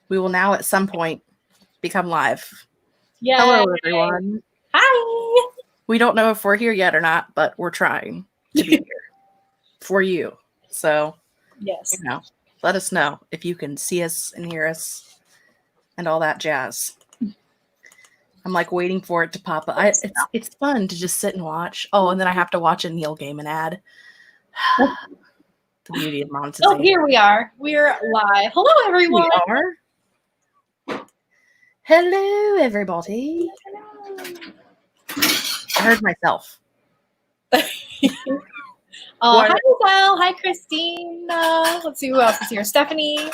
We will now at some point become live. Yay. Hello, everyone. Hi. We don't know if we're here yet or not, but we're trying to be here for you. So, yes, let us know if you can see us and hear us and all that jazz. I'm like waiting for it to pop up. It's fun to just sit and watch. Oh, and then I have to watch a Neil Gaiman ad. The beauty of monetization. Oh, here we are. We're live. Hello, everyone. We are. Hello, everybody. I heard myself. Hi, Giselle. Hi, Christina. Let's see who else is here. Stephanie.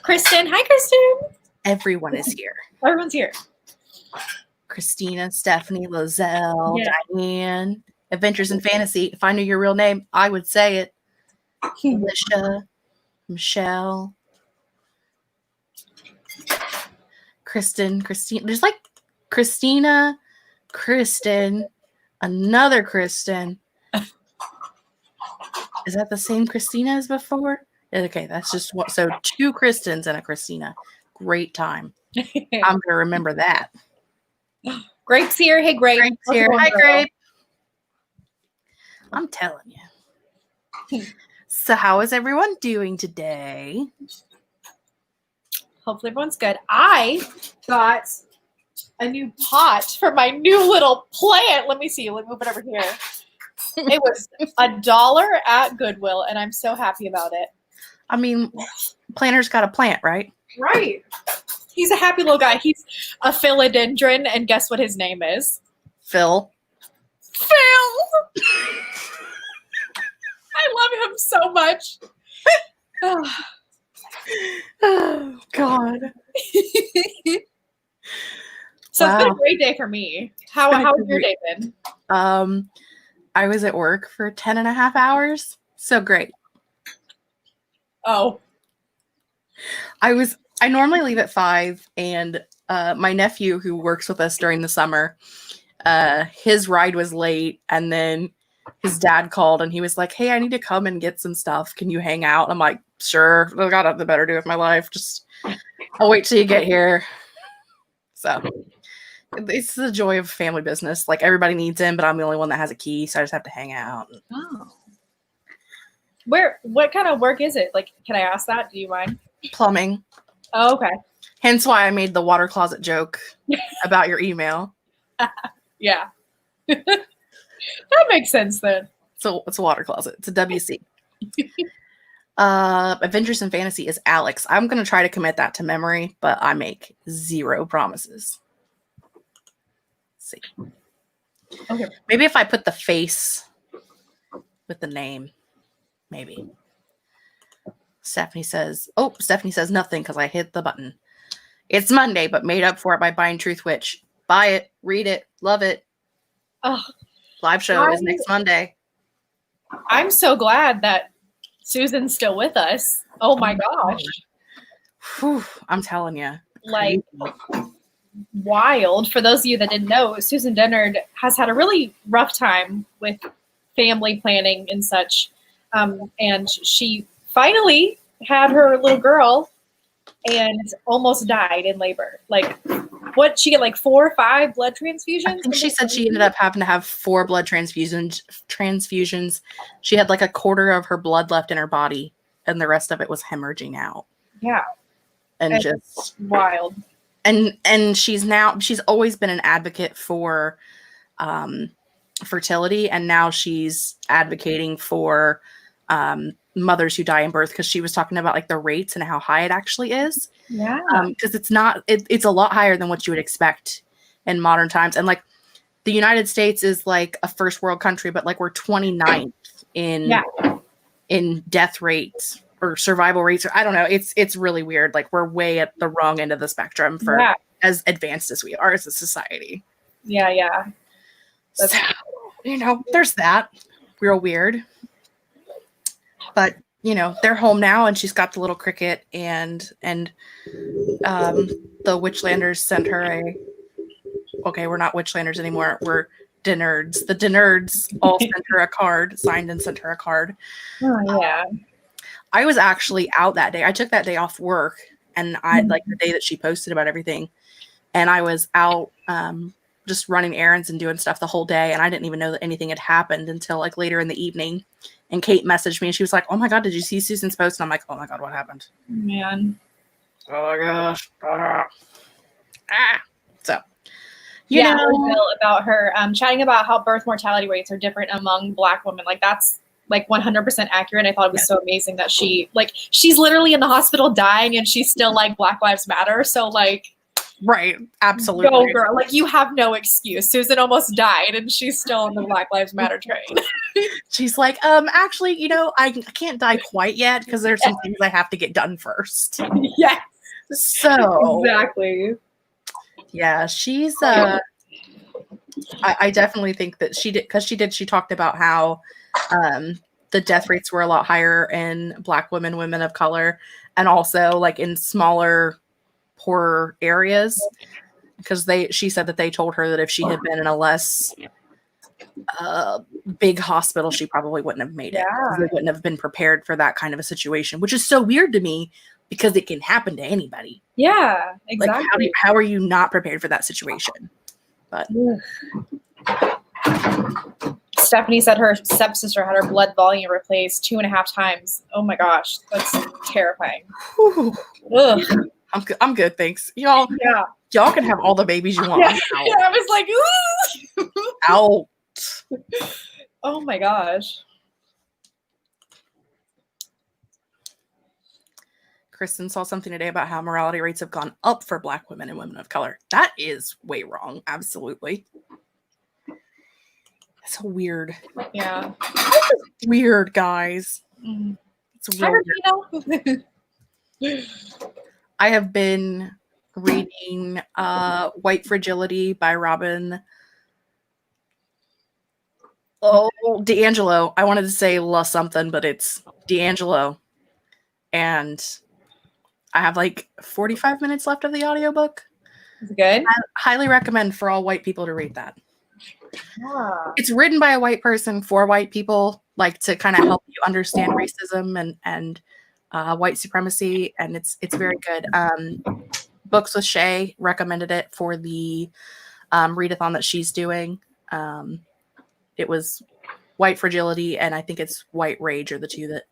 Kristen. Hi, Kristen. Everyone is here. Everyone's here. Christina, Stephanie, Lozelle, Diane. Adventures in Fantasy. If I knew your real name, I would say it. Alicia, Michelle, Kristen. There's like Christina, Kristen, another Kristen. Is that the same Christina as before? Okay, that's just what. So 2 Kristens and a Christina. Great time. I'm gonna remember that. Grape's here. Hey, Grape. Grape's here. Hi, Grape. I'm telling you. So how is everyone doing today? Hopefully everyone's good. I got a new pot for my new little plant. Let me see. Let me move it over here. It was $1 at Goodwill, and I'm so happy about it. I mean, planter's got a plant, right? Right. He's a happy little guy. He's a philodendron, and guess what his name is? Phil. Phil! I love him so much. Oh, God. So It's been a great day for me. How has your day been? I was at work for 10 and a half hours. So great. Oh. I normally leave at 5, and my nephew who works with us during the summer, his ride was late, and then his dad called and he was like, "Hey, I need to come and get some stuff. Can you hang out?" I'm like, "Sure. I got nothing better to do with my life. Just I'll wait till you get here." So it's the joy of family business. Like, everybody needs him, but I'm the only one that has a key, so I just have to hang out. Oh. What kind of work is it? Like, can I ask that? Do you mind? Plumbing. Oh, okay. Hence why I made the water closet joke about your email. Yeah. That makes sense then. So it's a water closet. It's a WC. Adventures in Fantasy is Alex. I'm going to try to commit that to memory, but I make 0 promises. Let's see. Okay. Maybe if I put the face with the name, maybe. Stephanie says nothing because I hit the button. It's Monday, but made up for it by buying Truthwitch. Buy it, read it, love it. Oh, live show is next Monday. I'm so glad that Susan's still with us. Oh my gosh. Whew, I'm telling you. Like, wild. For those of you that didn't know, Susan Dennard has had a really rough time with family planning and such. And she finally had her little girl and almost died in labor. Like, what, she get like 4 or 5 blood transfusions? I think she said she ended up having to have 4 blood transfusions. She had like a quarter of her blood left in her body, and the rest of it was hemorrhaging out. Yeah. And just wild. And she's always been an advocate for fertility, and now she's advocating for mothers who die in birth, because she was talking about like the rates and how high it actually is. Yeah. Because it's a lot higher than what you would expect in modern times. And like, the United States is like a first world country, but like we're 29th in death rates or survival rates, or I don't know. It's really weird. Like, we're way at the wrong end of the spectrum for as advanced as we are as a society. Yeah, yeah. So, there's that. Real weird. But, they're home now, and she's got the little cricket, and the Witchlanders sent her we're not Witchlanders anymore. We're Dennards. The Dennards all sent her a card, signed and sent her a card. Oh, yeah. I was actually out that day. I took that day off work, and I like the day that she posted about everything, and I was out just running errands and doing stuff the whole day, and I didn't even know that anything had happened until like later in the evening. And Kate messaged me, and she was like, "Oh my God, did you see Susan's post?" And I'm like, "Oh my God, what happened?" Man. Oh my gosh. So, you know, about her chatting about how birth mortality rates are different among Black women. Like that's like 100% accurate. I thought it was so amazing that she's literally in the hospital dying and she's still like Black Lives Matter. So like, right. Absolutely. Go girl. Like you have no excuse. Susan almost died and she's still on the Black Lives Matter train. She's like, actually, you know, I can't die quite yet because there's some things I have to get done first. Yes. So exactly. Yeah, she's I definitely think that she did, because she talked about how the death rates were a lot higher in Black women, women of color, and also like in smaller, poorer areas, because she said that they told her that if she had been in a less big hospital, she probably wouldn't have made it. They wouldn't have been prepared for that kind of a situation, which is so weird to me because it can happen to anybody. Yeah, exactly. Like, how are you not prepared for that situation? But Stephanie said her stepsister had her blood volume replaced 2.5 times. Oh my gosh, that's terrifying. Ugh. I'm good, thanks. Y'all can have all the babies you want. Yeah, I was like, ooh. Out. Oh my gosh. Kristen saw something today about how mortality rates have gone up for Black women and women of color. That is way wrong. Absolutely. That's so weird. Yeah. It's weird, guys. It's weird. I have been reading White Fragility by Robin. Oh, D'Angelo. I wanted to say La something, but it's D'Angelo. And I have like 45 minutes left of the audiobook. Is it good? I highly recommend for all white people to read that. Yeah. It's written by a white person for white people, like to kind of help you understand racism and white supremacy, and it's very good. Books with Shay recommended it for the readathon that she's doing. It was White Fragility, and I think it's White Rage are the two that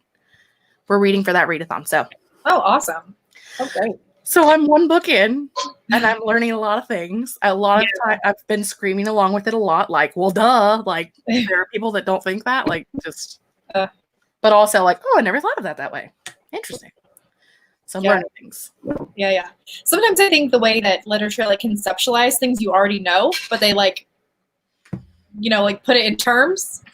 we're reading for that readathon. So, awesome. Okay. So I'm one book in, and I'm learning a lot of things. A lot of time, I've been screaming along with it a lot. Like, well, duh. Like, there are people that don't think that. Like, just, but also like, oh, I never thought of that way. Interesting. So I'm learning things. Yeah. Sometimes I think the way that literature like conceptualize things you already know, but they like, you know, like put it in terms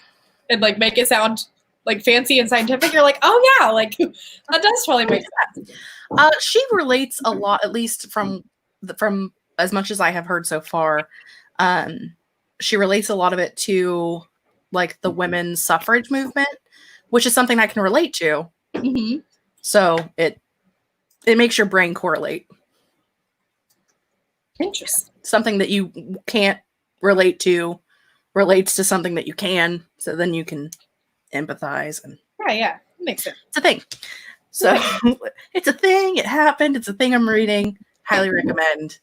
and like make it sound like fancy and scientific. You're like, oh yeah, like that does totally make sense. She relates a lot, at least from as much as I have heard so far. She relates a lot of it to like the women's suffrage movement, which is something I can relate to. Mm-hmm. So it makes your brain correlate. Interesting. Something that you can't relate to relates to something that you can, so then you can empathize and yeah, makes sense. It's a thing. So it's a thing. It happened. It's a thing I'm reading. Highly recommend.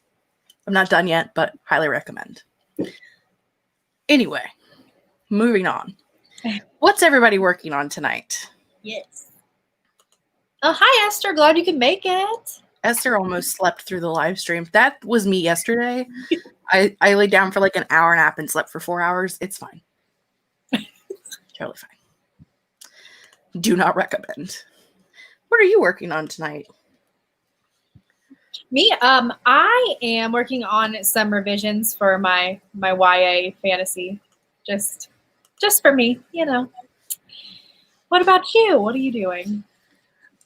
I'm not done yet, but highly recommend. Anyway, moving on. What's everybody working on tonight? Yes. Oh, hi, Esther. Glad you can make it. Esther almost slept through the live stream. That was me yesterday. I laid down for like an hour nap and slept for 4 hours. It's fine. Totally fine. Do not recommend. What are you working on tonight? Me, I am working on some revisions for my YA fantasy. Just for me, you know. What about you? What are you doing?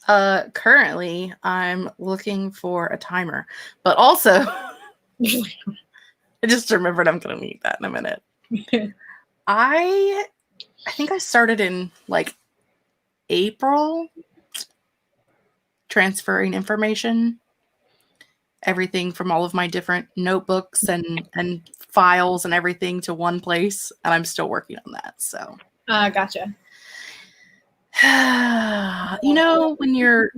Currently I'm looking for a timer, but also I just remembered I'm gonna need that in a minute. I think I started in like April transferring information, everything from all of my different notebooks and files and everything to one place, and I'm still working on that. So gotcha. You know, when you're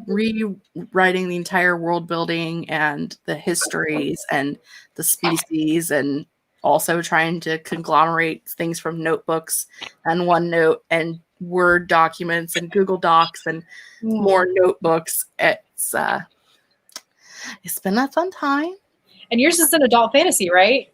rewriting the entire world building and the histories and the species, and also trying to conglomerate things from notebooks and OneNote and Word documents and Google Docs and more notebooks, it's been a fun time. And yours is an adult fantasy, right?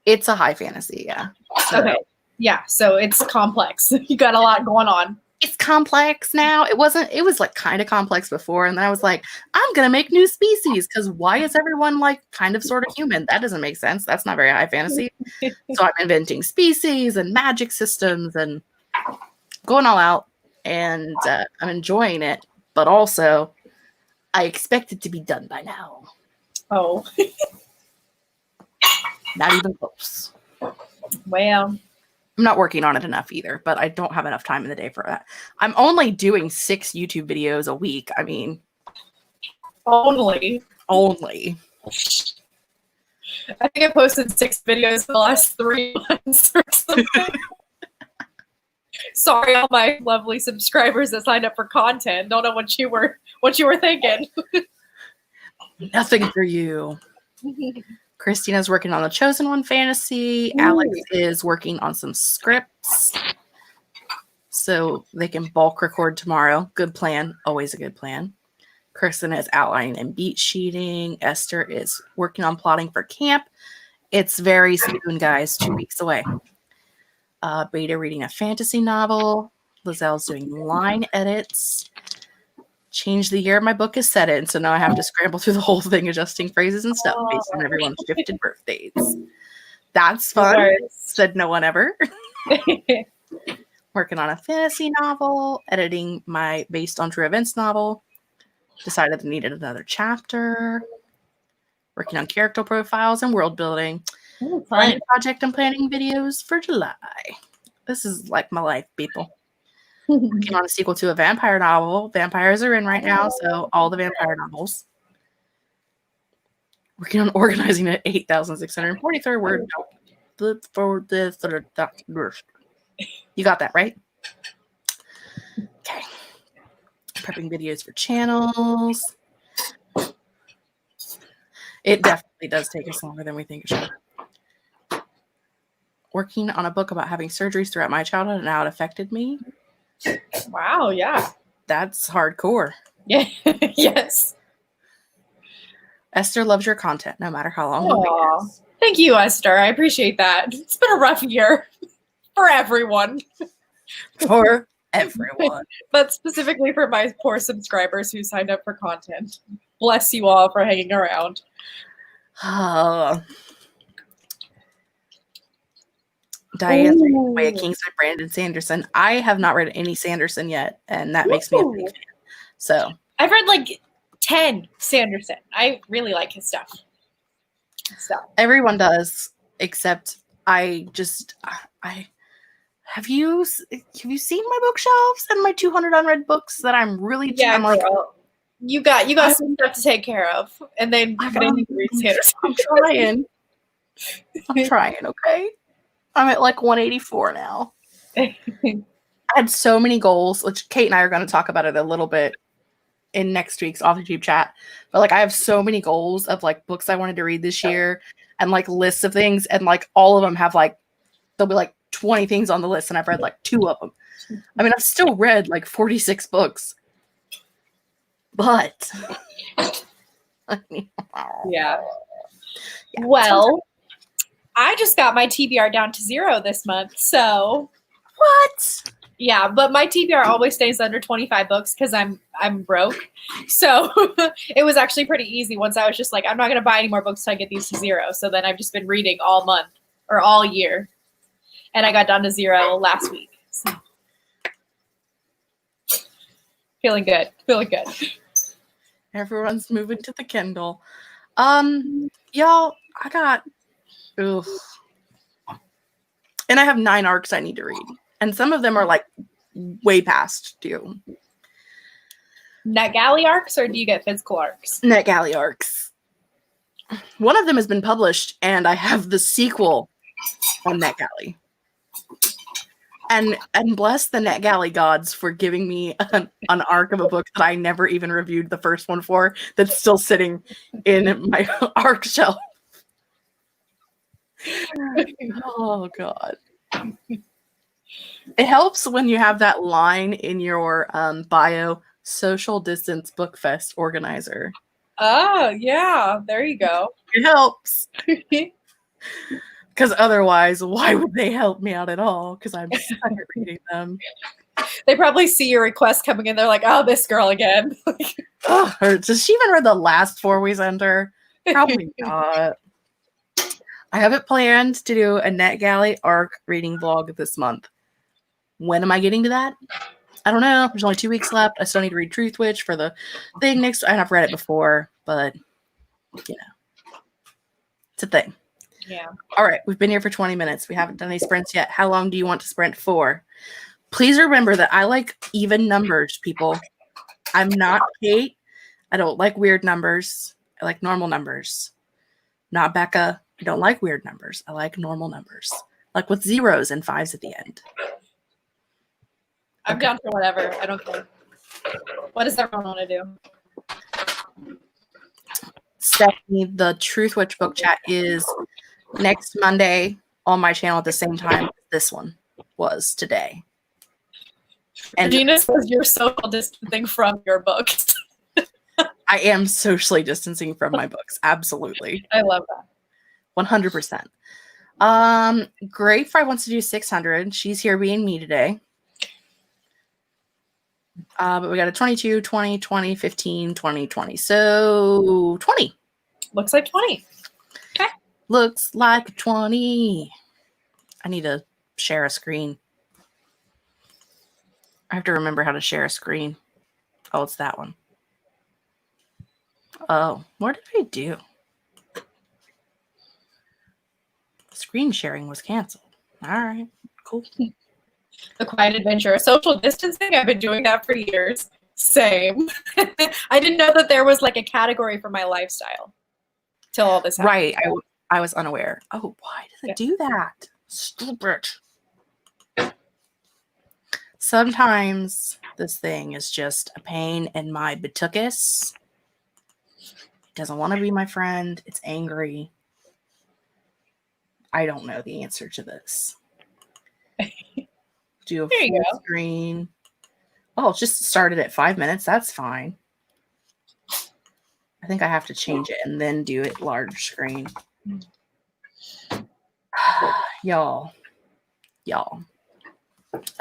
It's a high fantasy, yeah. So. Okay. Yeah, so it's complex. You got a lot going on. It's complex now. It was like kind of complex before, and then I was like, I'm gonna make new species, because why is everyone like kind of sort of human? That doesn't make sense. That's not very high fantasy. So I'm inventing species and magic systems and going all out, and I'm enjoying it, but also I expect it to be done by now. Oh. Not even close. Well, I'm not working on it enough either, but I don't have enough time in the day for that. I'm only doing 6 YouTube videos a week. I mean, only. I think I posted 6 videos in the last 3 months or something. Sorry, all my lovely subscribers that signed up for content. Don't know what you were thinking. Nothing for you. Christina's working on the Chosen One fantasy. Ooh. Alex is working on some scripts, so they can bulk record tomorrow. Good plan. Always a good plan. Kristen is outlining and beat sheeting. Esther is working on plotting for camp. It's very soon, guys. 2 weeks away. Beta reading a fantasy novel. Lizelle's doing line edits. Change the year my book is set in, so now I have to scramble through the whole thing, adjusting phrases and stuff based on everyone's shifted birthdays. That's fun. Said no one ever. Working on a fantasy novel, editing my based on true events novel. Decided I needed another chapter. Working on character profiles and world building. Project and planning videos for July. This is like my life, people. Working on a sequel to a vampire novel. Vampires are in right now, so all the vampire novels. Working on organizing an 8,643 word note for this. You got that, right? Okay. Prepping videos for channels. It definitely does take us longer than we think it should. Working on a book about having surgeries throughout my childhood and how it affected me. Wow, yeah. That's hardcore. Yeah. Yes. Esther loves your content, no matter how long it is. Thank you, Esther. I appreciate that. It's been a rough year for everyone. For everyone. But specifically for my poor subscribers who signed up for content. Bless you all for hanging around. Diane by Kingsley Brandon Sanderson. I have not read any Sanderson yet, and that makes me a big fan. So I've read like 10 Sanderson. I really like his stuff. Everyone does, except I have you seen my bookshelves and my 200 unread books that I'm really I'm like, you got some stuff to take care of, and then you read Sanderson. I'm trying, okay? I'm at like 184 now. I had so many goals, which Kate and I are going to talk about it a little bit in next week's Authortube Chat. But like, I have so many goals of like books I wanted to read this year, and like lists of things, and like all of them have like, there'll be like 20 things on the list, and I've read like 2 of them. I mean, I've still read like 46 books, but yeah. Well, I just got my TBR down to 0 this month, so what? Yeah, but my TBR always stays under 25 books because I'm broke. So it was actually pretty easy once I was just like, I'm not gonna buy any more books till I get these to 0. So then I've just been reading all month or all year, and I got down to 0 last week. So feeling good. Everyone's moving to the Kindle. Y'all, I got. Ugh. And I have 9 arcs I need to read. And some of them are like way past due. NetGalley arcs, or do you get physical arcs? NetGalley arcs. One of them has been published, and I have the sequel on NetGalley. And bless the NetGalley gods for giving me an arc of a book that I never even reviewed the first one for, that's still sitting in my arc shelf. Oh God. It helps when you have that line in your bio, social distance book fest organizer. Oh, yeah. There you go. It helps. Because otherwise, why would they help me out at all? Because I'm stuck at reading them. They probably see your request coming in. They're like, oh, this girl again. Ugh, does she even read the last 4 we sent her? Probably not. I have it planned to do a NetGalley arc reading vlog this month. When am I getting to that? I don't know. There's only 2 weeks left. I still need to read Truthwitch for the thing next. I've read it before, but you know, it's a thing. Yeah. All right. We've been here for 20 minutes. We haven't done any sprints yet. How long do you want to sprint for? Please remember that I like even numbers, people. I'm not Kate. I don't like weird numbers. I like normal numbers. Not Becca. I don't like weird numbers. I like normal numbers. Like with zeros and 5s at the end. I'm down for whatever. I don't care. What does everyone want to do? Stephanie, the Truthwitch book chat is next Monday on my channel at the same time this one was today. And Regina says you're social distancing from your books. I am socially distancing from my books. Absolutely. I love that. 100%. Grapefry wants to do 600. She's here being me today. But we got a 22, 20, 20, 15, 20, 20. So 20. Looks like 20. Okay. Looks like 20. I need to share a screen. I have to remember how to share a screen. Oh, it's that one. Oh, what did I do? Screen sharing was canceled. All right, cool. The Quiet Adventure. Social distancing, I've been doing that for years. Same. I didn't know that there was like a category for my lifestyle till all this happened. Right, I was unaware. Oh, why did it do that? Stupid. Sometimes this thing is just a pain in my buttuckus. It doesn't want to be my friend. It's angry. I don't know the answer to this. Do a full screen. Oh, just started at 5 minutes. That's fine. I think I have to change it and then do it large screen. Y'all.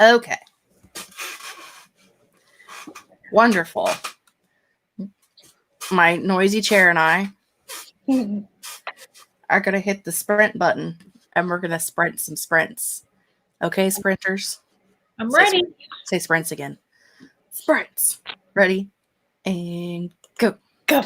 Okay. Wonderful. My noisy chair and I are going to hit the sprint button and we're going to sprint some sprints. Okay, sprinters? I'm ready. Say sprints again. Sprints. Ready? And go. Go.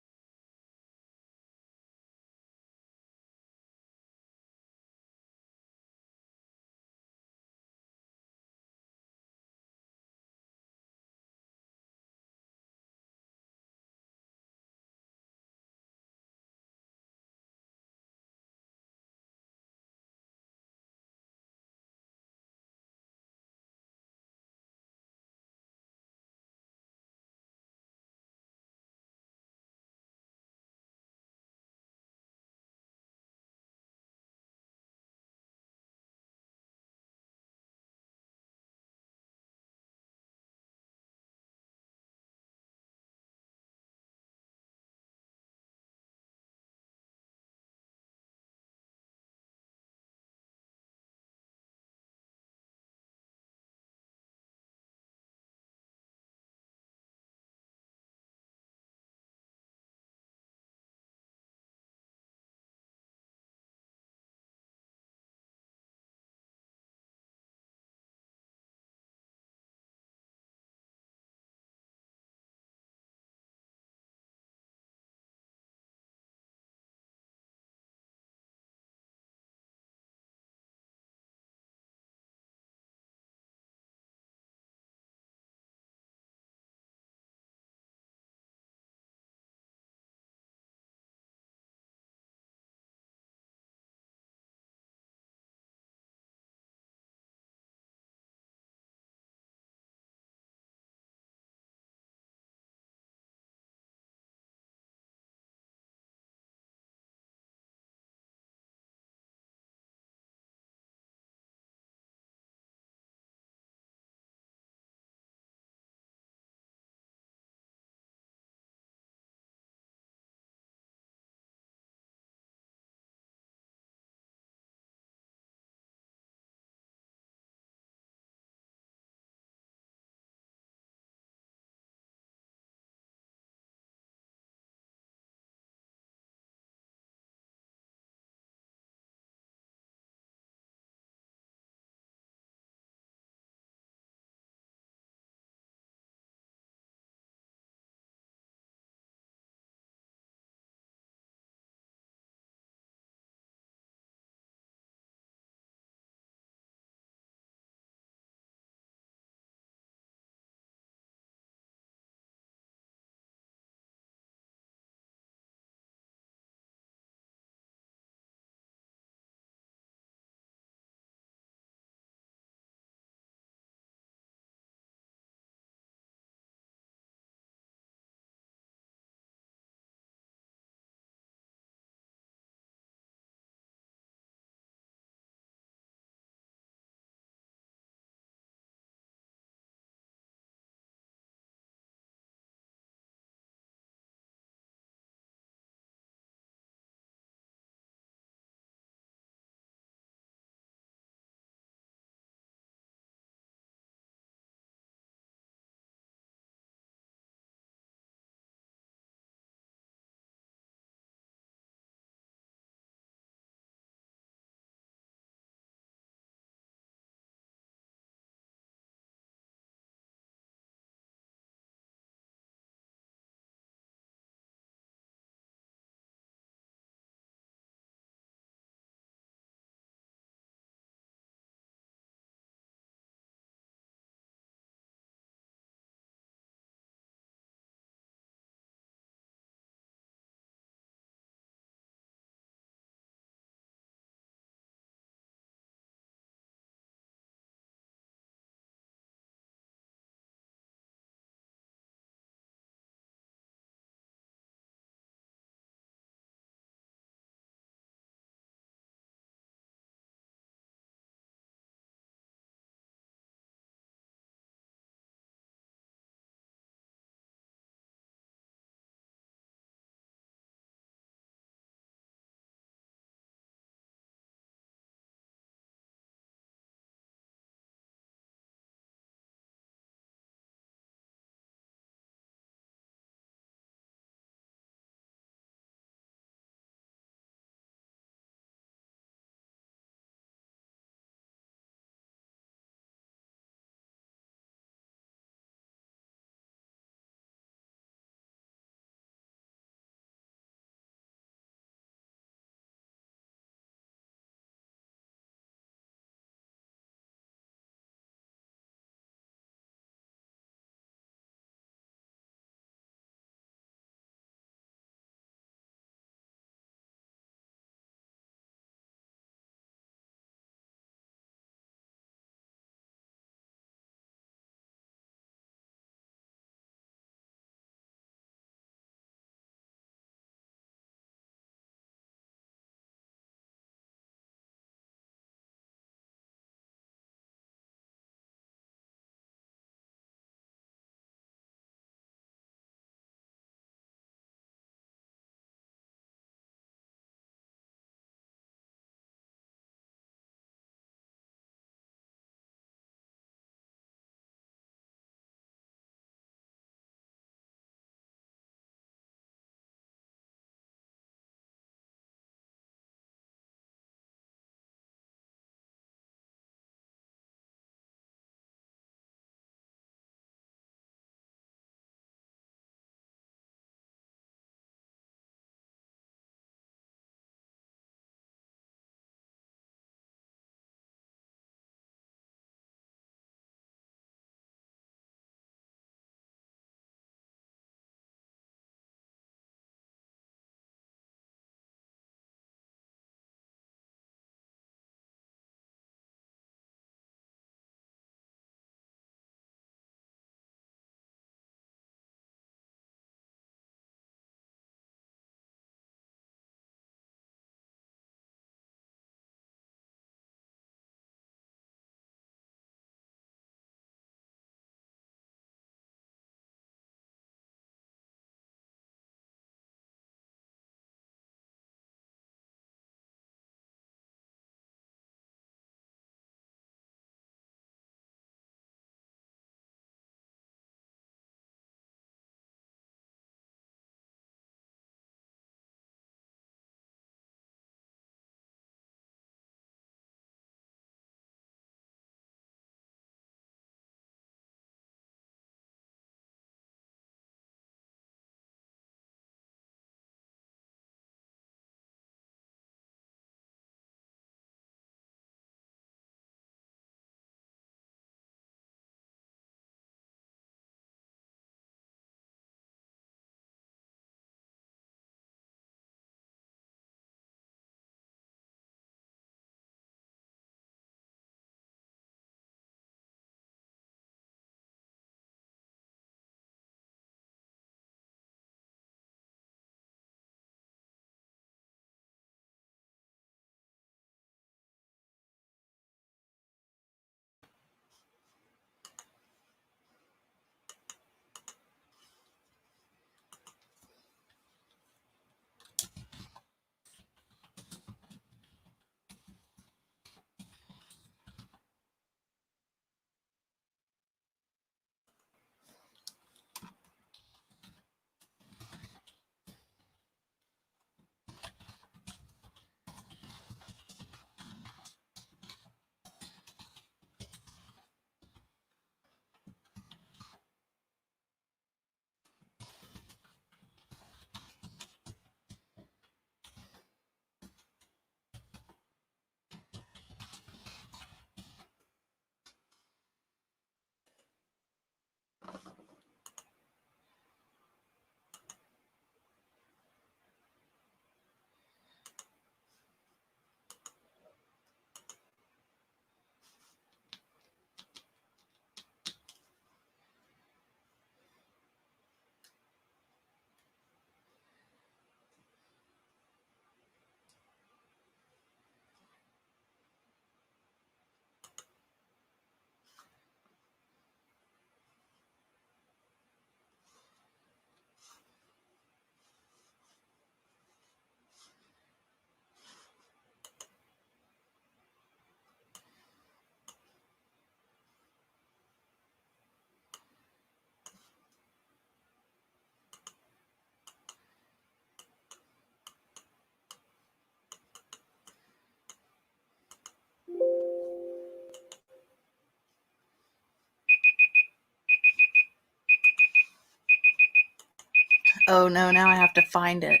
Oh no, now I have to find it.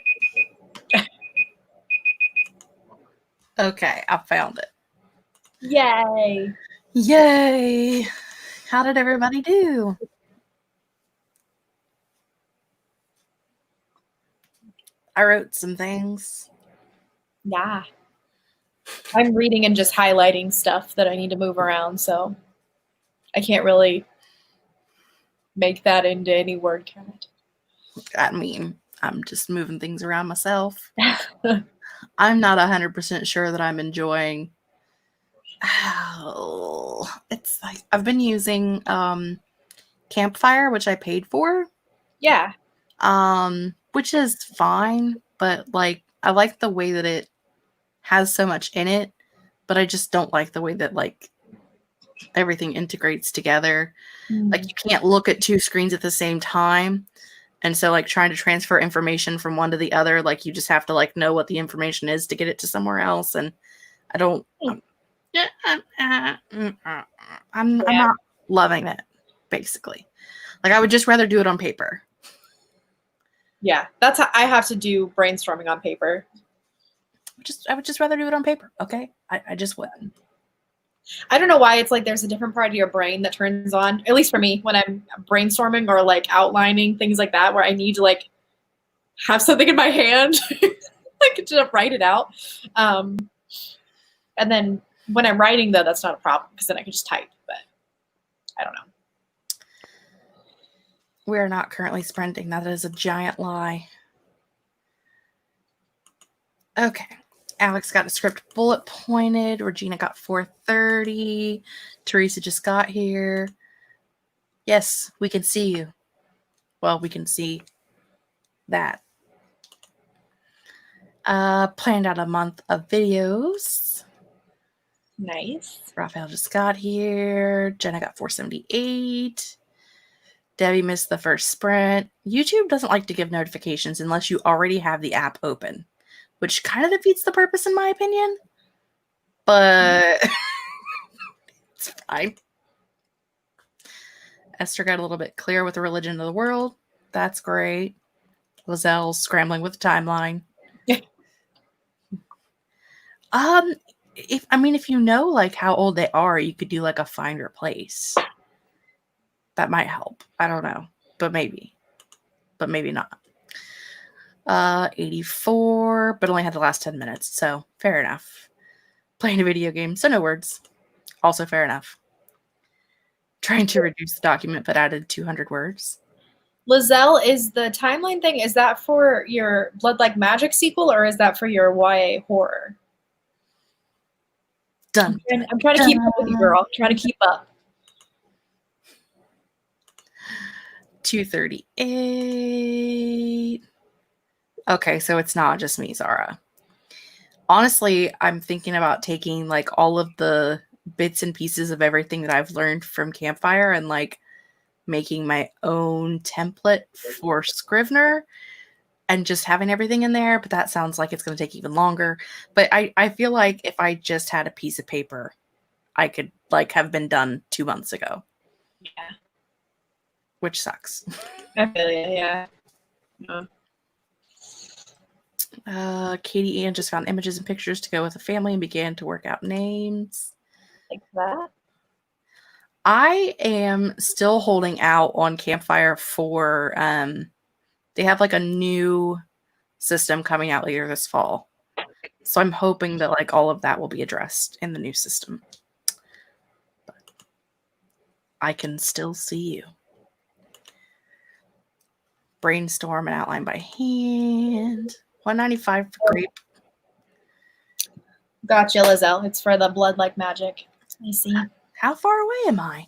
Okay, I found it. Yay! Yay! How did everybody do? I wrote some things. Yeah. I'm reading and just highlighting stuff that I need to move around, so I can't really make that into any word count. I mean, I'm just moving things around myself. I'm not 100% sure that I'm enjoying. Oh, it's like I've been using Campfire, which I paid for. Yeah. Which is fine, but like I like the way that it has so much in it, but I just don't like the way that like everything integrates together. Like you can't look at two screens at the same time. And so like trying to transfer information from one to the other, like you just have to like know what the information is to get it to somewhere else. And I don't, I'm not loving it, basically. Like I would just rather do it on paper. Yeah, that's how I have to do brainstorming on paper. I would just rather do it on paper. Okay. I just would. I don't know why it's like there's a different part of your brain that turns on, at least for me, when I'm brainstorming or like outlining things like that, where I need to like have something in my hand, like to write it out. And then when I'm writing, though, that's not a problem because then I can just type. But I don't know. We are not currently sprinting. That is a giant lie. Okay. Alex got a script bullet pointed. Regina got 430. Teresa just got here. Yes, we can see you. Well, we can see that. Planned out a month of videos. Nice. Raphael just got here. Jenna got 478. Debbie missed the first sprint. YouTube doesn't like to give notifications unless you already have the app open, which kind of defeats the purpose in my opinion. But it's fine. Esther got a little bit clear with the religion of the world. That's great. Lazelle's scrambling with the timeline. If you know like how old they are, you could do like a find replace. That might help. I don't know, but maybe not. 84, but only had the last 10 minutes, so fair enough. Playing a video game, so no words. Also fair enough. Trying to reduce the document, but added 200 words. Lizelle, is the timeline thing, is that for your Blood Like Magic sequel or is that for your YA horror? Done. I'm trying to keep up with you, girl. I'm trying to keep up. 238. Okay, so it's not just me, Zara. Honestly, I'm thinking about taking like all of the bits and pieces of everything that I've learned from Campfire and like making my own template for Scrivener and just having everything in there. But that sounds like it's going to take even longer. But I feel like if I just had a piece of paper, I could like have been done 2 months ago. Yeah. Which sucks. I feel you, yeah. Katie Ann just found images and pictures to go with the family and began to work out names. Like that? I am still holding out on Campfire for they have like a new system coming out later this fall. So I'm hoping that like all of that will be addressed in the new system. But I can still see you. Brainstorm and outline by hand. 195 for grape. Gotcha, Lizelle. It's for the Blood Like Magic. I see. How far away am I?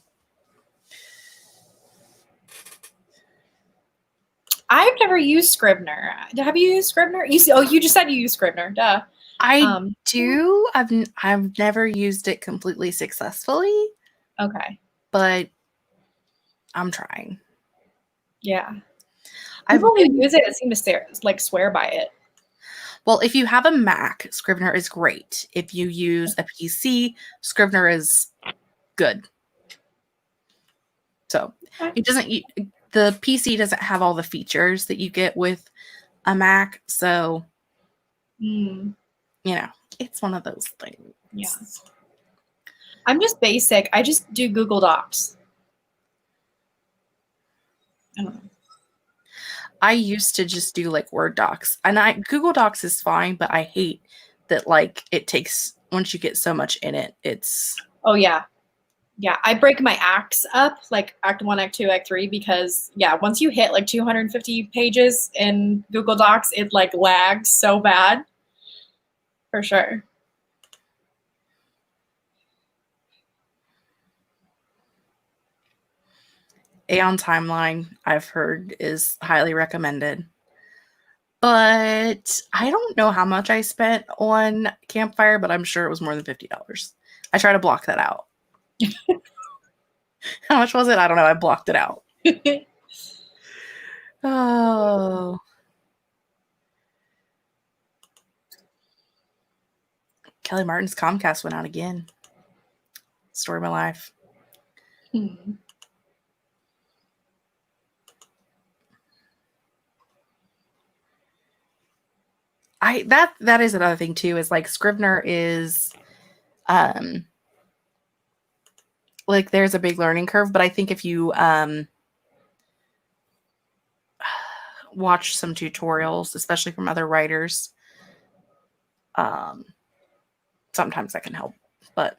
I've never used Scrivener. Have you used Scrivener? You just said you used Scrivener. Duh. I do. I've never used it completely successfully. Okay. But I'm trying. Yeah. People who use it seem to swear by it. Well, if you have a Mac, Scrivener is great. If you use a PC, Scrivener is good. So it doesn't. the PC doesn't have all the features that you get with a Mac, so you know, it's one of those things. Yeah. I'm just basic. I just do Google Docs. I don't know. I used to just do like Word docs, and Google Docs is fine, but I hate that like it takes, once you get so much in it, it's. Oh yeah. Yeah. I break my acts up, like act 1, act 2, act 3, because yeah, once you hit like 250 pages in Google Docs, it like lags so bad. For sure. Aeon Timeline, I've heard, is highly recommended. But I don't know how much I spent on Campfire, but I'm sure it was more than $50. I try to block that out. How much was it? I don't know. I blocked it out. Oh. Kelly Martin's Comcast went out again. Story of my life. That is another thing too, is like Scrivener is like there's a big learning curve, but I think if you watch some tutorials, especially from other writers, sometimes that can help, but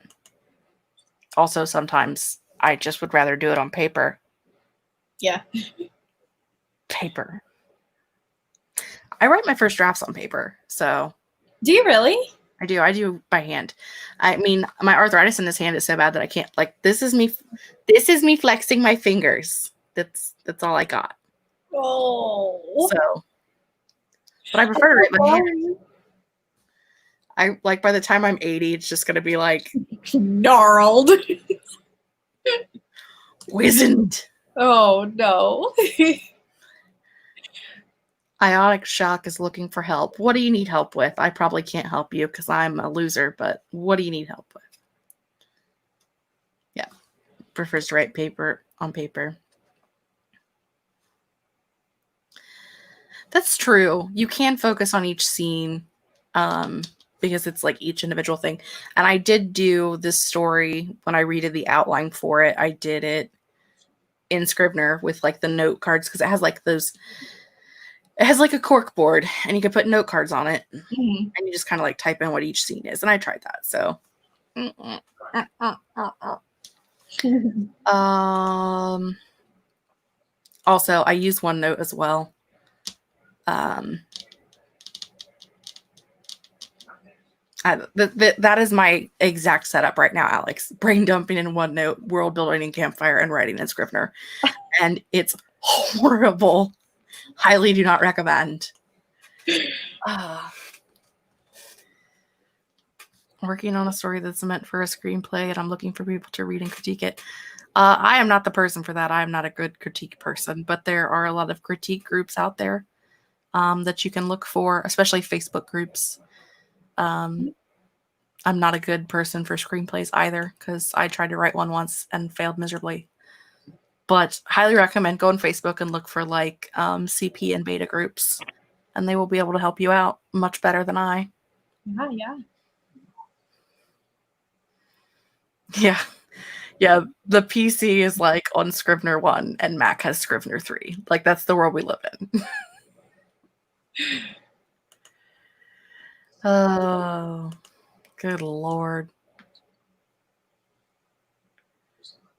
also sometimes I just would rather do it on paper. Yeah. Paper. I write my first drafts on paper, so. Do you really? I do by hand. I mean, my arthritis in this hand is so bad that I can't, like, this is me flexing my fingers. That's all I got. Oh. So, but I prefer to write my hand. I like, by the time I'm 80, it's just gonna be like gnarled. wizened. Oh no. Ionic Shock is looking for help. What do you need help with? I probably can't help you because I'm a loser, but what do you need help with? Yeah. Prefers to write on paper. That's true. You can focus on each scene because it's like each individual thing. And I did do this story when I redid the outline for it. I did it in Scrivener with like the note cards because it has like those. It has like a cork board, and you can put note cards on it, and you just kind of like type in what each scene is. And I tried that. So, also I use OneNote as well. That is my exact setup right now, Alex. Brain dumping in OneNote, world building in Campfire, and writing in Scrivener, and it's horrible. Highly do not recommend. Working on a story that's meant for a screenplay, and I'm looking for people to read and critique it. I am not the person for that. I am not a good critique person, but there are a lot of critique groups out there that you can look for, especially Facebook groups. I'm not a good person for screenplays either because I tried to write one once and failed miserably. But highly recommend go on Facebook and look for like CP and beta groups, and they will be able to help you out much better than I. Yeah. The PC is like on Scrivener 1 and Mac has Scrivener 3. Like that's the world we live in. Oh, good Lord.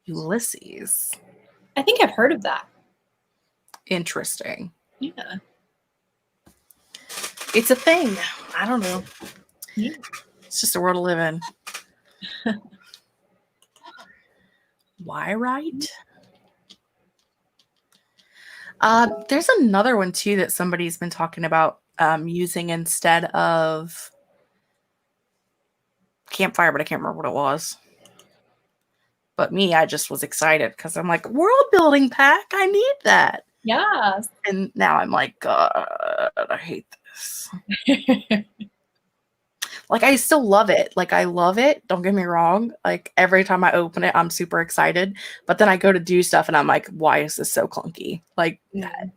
Ulysses. I think I've heard of that. Interesting. Yeah. It's a thing. I don't know. Yeah. It's just a world to live in. Why write? There's another one too that somebody's been talking about using instead of Campfire, but I can't remember what it was. But me, I just was excited because I'm like, world building pack, I need that. Yeah. And now I'm like, God, I hate this. Like, I still love it. Like, I love it. Don't get me wrong. Like, every time I open it, I'm super excited. But then I go to do stuff and I'm like, why is this so clunky? Like, it,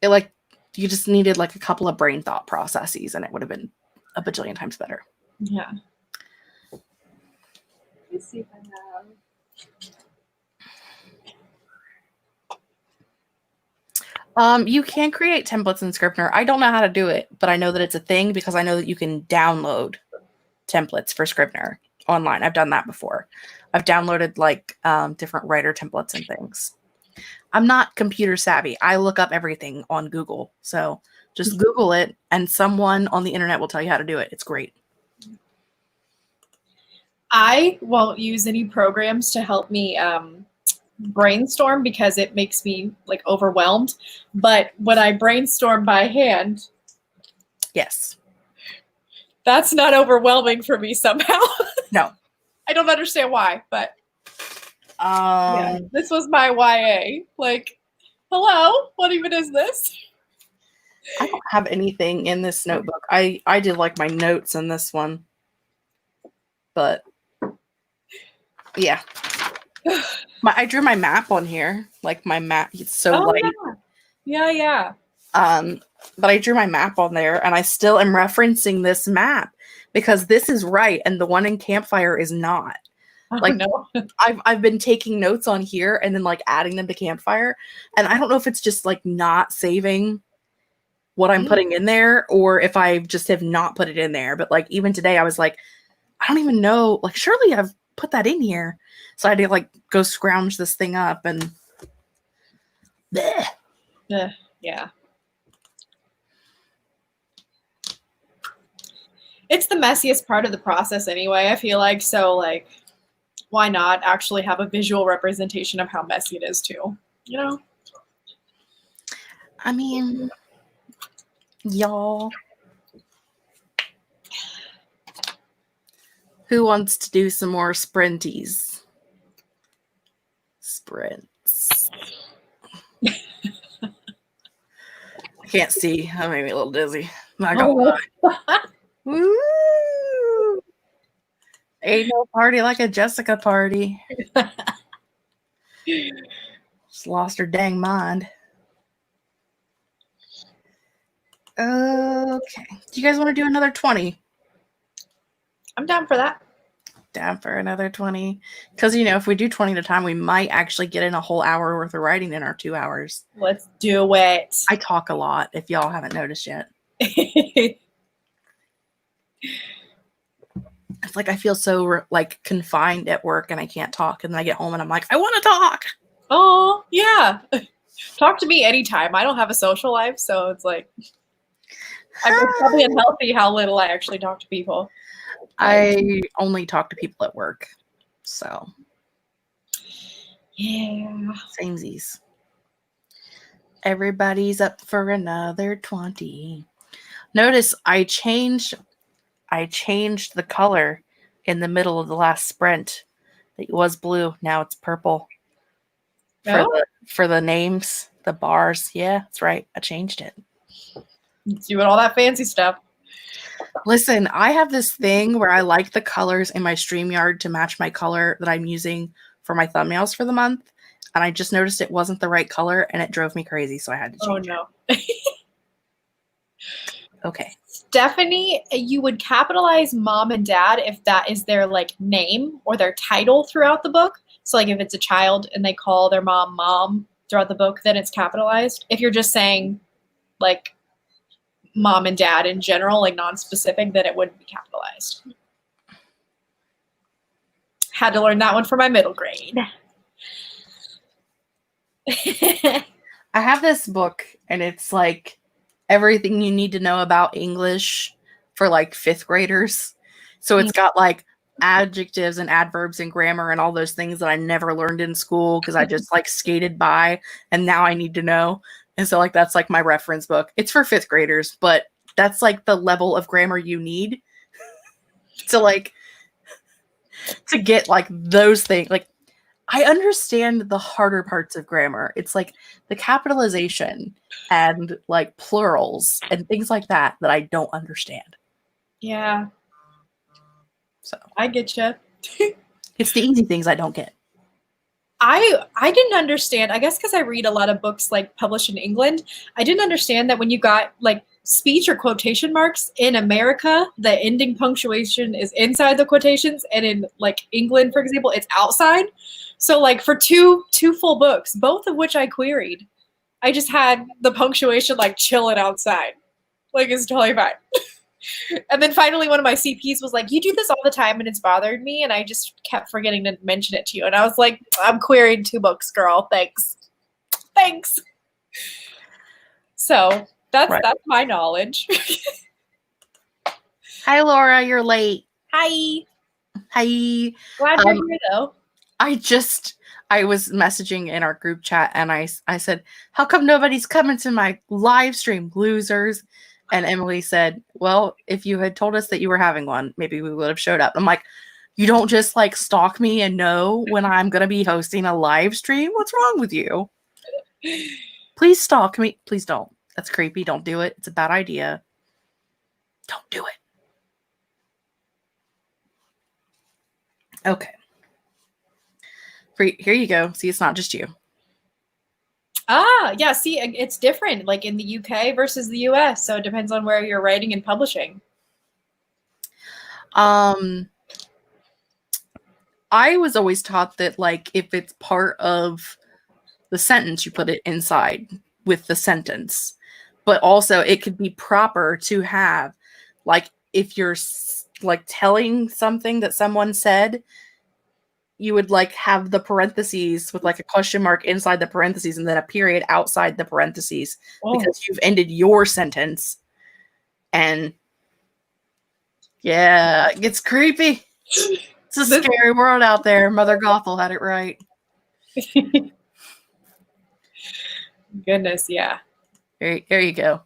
like, you just needed like a couple of brain thought processes and it would have been a bajillion times better. Yeah. Let's see if I have. You can create templates in Scrivener. I don't know how to do it, but I know that it's a thing because I know that you can download templates for Scrivener online. I've done that before. I've downloaded like different writer templates and things. I'm not computer savvy. I look up everything on Google. So just Google it and someone on the internet will tell you how to do it. It's great. I won't use any programs to help me brainstorm because it makes me like overwhelmed. But when I brainstorm by hand, yes, that's not overwhelming for me somehow. No, I don't understand why, but yeah, this was my YA. Like, hello, what even is this? I don't have anything in this notebook. I did like my notes in this one, but yeah. I drew my map on here. Like my map, it's so light. Yeah. But I drew my map on there and I still am referencing this map because this is right and the one in Campfire is not. Like, no. I've been taking notes on here and then like adding them to Campfire. And I don't know if it's just like not saving what I'm putting in there or if I just have not put it in there. But like even today I was like, I don't even know, like surely I've put that in here. So I had to like go scrounge this thing up and bleh. Yeah. It's the messiest part of the process anyway, I feel like. So like, why not actually have a visual representation of how messy it is too? You know? I mean, y'all. Who wants to do some more sprinties? Sprints. I can't see. That made me a little dizzy. Not gonna lie. Woo! Ain't no party like a Jessica party. Just lost her dang mind. Okay. Do you guys want to do another 20? I'm down for that. Down for another 20. Because, you know, if we do 20 at a time, we might actually get in a whole hour worth of writing in our 2 hours. Let's do it. I talk a lot, if y'all haven't noticed yet. It's like I feel so like confined at work and I can't talk. And then I get home and I'm like, I want to talk. Oh, yeah. Talk to me anytime. I don't have a social life, so it's like it's probably unhealthy how little I actually talk to people. I only talk to people at work. So yeah. Samesies. Everybody's up for another 20. Notice I changed the color in the middle of the last sprint. It was blue. Now it's purple. For the names, the bars. Yeah, that's right. I changed it. Doing all that fancy stuff. Listen, I have this thing where I like the colors in my StreamYard to match my color that I'm using for my thumbnails for the month. And I just noticed it wasn't the right color and it drove me crazy. So I had to change it. Okay. Stephanie, you would capitalize mom and dad if that is their like name or their title throughout the book. So like if it's a child and they call their mom throughout the book, then it's capitalized. If you're just saying like mom and dad in general, like non-specific, then it wouldn't be capitalized. Had to learn that one for my middle grade. I have this book and it's like everything you need to know about English for like 5th graders. So it's got like adjectives and adverbs and grammar and all those things that I never learned in school because I just like skated by and now I need to know. And so like that's like my reference book. It's for 5th graders, but that's like the level of grammar you need to like to get like those things. Like I understand the harder parts of grammar. It's like the capitalization and like plurals and things like that I don't understand. Yeah, So I get you. it's the easy things I don't get. I didn't understand. I guess because I read a lot of books like published in England, I didn't understand that when you got like speech or quotation marks in America, the ending punctuation is inside the quotations, and in like England, for example, it's outside. So like for two full books, both of which I queried, I just had the punctuation like chilling outside. Like it's totally fine. And then finally, one of my CPs was like, "You do this all the time, and it's bothered me." And I just kept forgetting to mention it to you. And I was like, "I'm querying 2 books, girl. Thanks, thanks." So that's my knowledge. Hi, Laura. You're late. Hi, Hi. glad you're here though. I was messaging in our group chat and I said, how come nobody's coming to my live stream, losers? And Emily said, well, if you had told us that you were having one, maybe we would have showed up. I'm like, you don't just like stalk me and know when I'm going to be hosting a live stream? What's wrong with you? Please stalk me. Please don't. That's creepy. Don't do it. It's a bad idea. Don't do it. Okay. Here you go. See, it's not just you. Ah, yeah. See, it's different, like in the UK versus the US. So it depends on where you're writing and publishing. I was always taught that, like, if it's part of the sentence, you put it inside with the sentence. But also, it could be proper to have, like, if you're like telling something that someone said, you would like have the parentheses with like a question mark inside the parentheses and then a period outside the parentheses because you've ended your sentence. And yeah, it gets creepy. It's a scary world out there. Mother Gothel had it right. Goodness, yeah. Here you go.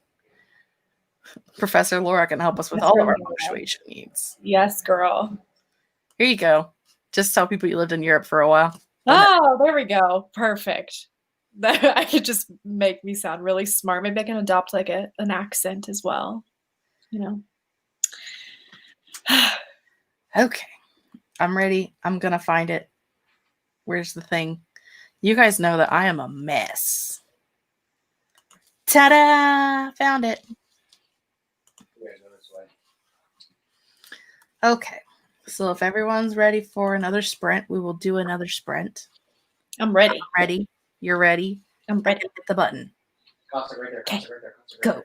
Professor Laura can help us with all of our punctuation needs. Yes, girl. Here you go. Just tell people you lived in Europe for a while. Oh, there we go. Perfect. That could just make me sound really smart. Maybe I can adopt like an accent as well. You know. Okay. I'm ready. I'm going to find it. Where's the thing? You guys know that I am a mess. Ta-da! Found it. Okay. So if everyone's ready for another sprint, we will do another sprint. I'm ready. Ready? You're ready? I'm ready. Hit the button. Okay. Go.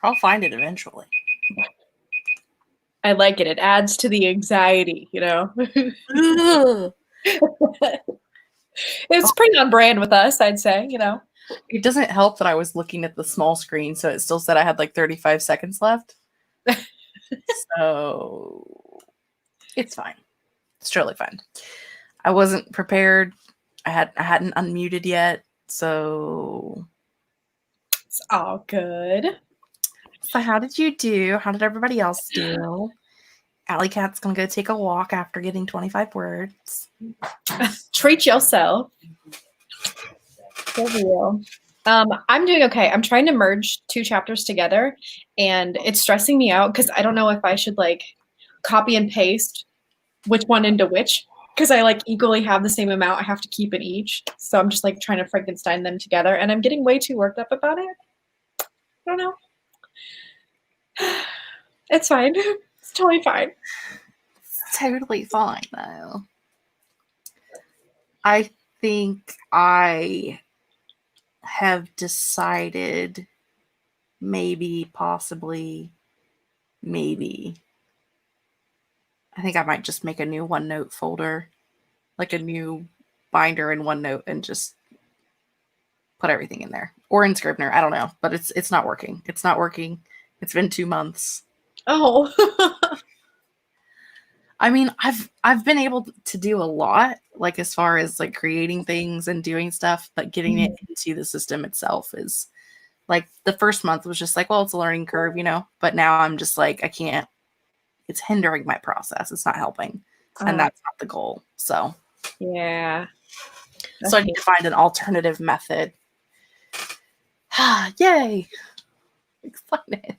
I'll find it eventually. I like it. It adds to the anxiety, you know. It's pretty on brand with us, I'd say, you know. It doesn't help that I was looking at the small screen, so it still said I had like 35 seconds left. So it's fine. It's totally fine. I wasn't prepared. I hadn't unmuted yet, so It's all good. So how did you do? How did everybody else do? Alley Cat's gonna go take a walk after getting 25 words. Treat yourself. For real. I'm doing okay. I'm trying to merge 2 chapters together, and it's stressing me out because I don't know if I should like copy and paste which one into which, because I like equally have the same amount I have to keep in each. So I'm just like trying to Frankenstein them together, and I'm getting way too worked up about it. I don't know. It's fine. It's totally fine. It's totally fine though. I think I have decided maybe, possibly, maybe. I think I might just make a new OneNote folder, like a new binder in OneNote, and just put everything in there, or in Scrivener. I don't know, but it's not working. It's not working. It's been 2 months. Oh. I mean, I've been able to do a lot, like as far as like creating things and doing stuff, but getting it into the system itself is like the first month was just like, well, it's a learning curve, you know, but now I'm just like, I can't, it's hindering my process. It's not helping. And that's not the goal. So yeah. So I need to find an alternative method. Yay. Excited.